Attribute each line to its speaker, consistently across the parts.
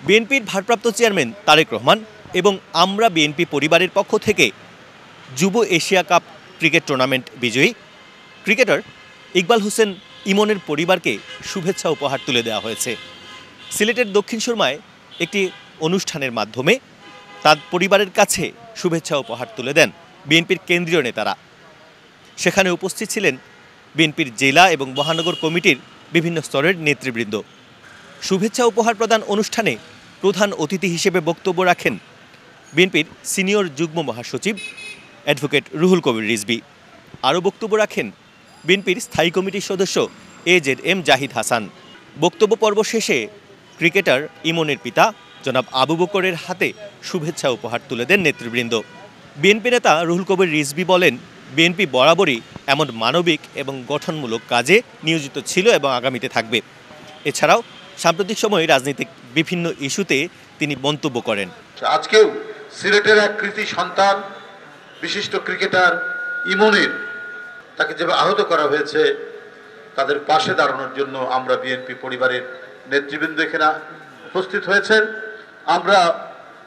Speaker 1: বিএনপির ভারপ্রাপ্ত চেয়ারম্যান তারেক রহমান এবং আমরা বিএনপি পরিবারের পক্ষ থেকে যুব এশিয়া কাপ ক্রিকেট টুর্নামেন্ট বিজয়ী ক্রিকেটার ইকবাল হোসেন ইমনের পরিবারকে শুভেচ্ছা উপহার তুলে দেওয়া হয়েছে। সিলেটের দক্ষিণ সুরমায় একটি অনুষ্ঠানের মাধ্যমে তার পরিবারের কাছে শুভেচ্ছা উপহার তুলে দেন বিএনপির কেন্দ্রীয় নেতারা। সেখানে উপস্থিত ছিলেন বিএনপির জেলা এবং মহানগর কমিটির বিভিন্ন স্তরের নেতৃবৃন্দ। শুভেচ্ছা উপহার প্রদান অনুষ্ঠানে প্রধান অতিথি হিসেবে বক্তব্য রাখেন বিএনপির সিনিয়র যুগ্ম মহাসচিব অ্যাডভোকেট রুহুল কবির রিজভী। আরও বক্তব্য রাখেন বিএনপির স্থায়ী কমিটির সদস্য AZM জাহিদ হাসান। বক্তব্য পর্ব শেষে ক্রিকেটার ইমনের পিতা জনাব আবু বকরের হাতে শুভেচ্ছা উপহার তুলে দেন নেতৃবৃন্দ। বিএনপি নেতা রুহুল কবির রিজভী বলেন, বিএনপি বরাবরই এমন মানবিক এবং গঠনমূলক কাজে নিয়োজিত ছিল এবং আগামীতে থাকবে। এছাড়াও সাম্প্রতিক সময়ে রাজনৈতিক বিভিন্ন ইস্যুতে তিনি মন্তব্য করেন।
Speaker 2: আজকেও সিলেটের এক কৃতি সন্তান বিশিষ্ট ক্রিকেটার ইমনের তাকে যেভাবে আহত করা হয়েছে, তাদের পাশে দাঁড়ানোর জন্য আমরা বিএনপি পরিবারের নেতৃবৃন্দ এখানে উপস্থিত হয়েছেন। আমরা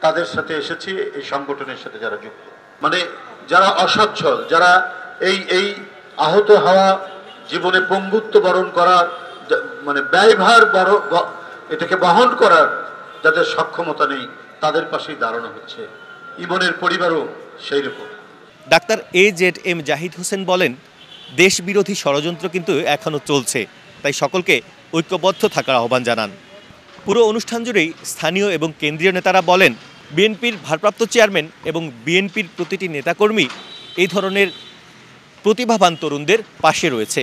Speaker 2: তাদের সাথে এসেছি, এই সংগঠনের সাথে যারা যুক্ত, মানে যারা অসচ্ছল, যারা এই আহত হওয়া জীবনে পঙ্গুত্ব বরণ করার মানে ব্যয়ভার এটাকে বহন করার যাদের সক্ষমতা নেই, তাদের পাশেই দাঁড়ানো হচ্ছে। ইমনের পরিবারও সেই রকম।
Speaker 1: ডাক্তার AZM জাহিদ হোসেন বলেন, দেশ বিরোধী ষড়যন্ত্র কিন্তু এখনও চলছে, তাই সকলকে ঐক্যবদ্ধ থাকার আহ্বান জানান। পুরো অনুষ্ঠান জুড়েই স্থানীয় এবং কেন্দ্রীয় নেতারা বলেন, বিএনপির ভারপ্রাপ্ত চেয়ারম্যান এবং বিএনপির প্রতিটি নেতাকর্মী এই ধরনের প্রতিভাবান তরুণদের পাশে রয়েছে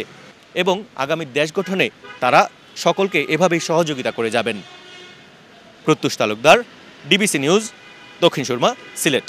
Speaker 1: এবং আগামী দেশ গঠনে তারা সকলকে এভাবেই সহযোগিতা করে যাবেন। প্রত্যুষ তালুকদার, ডিবিসি নিউজ, দক্ষিণ সুরমা, সিলেট।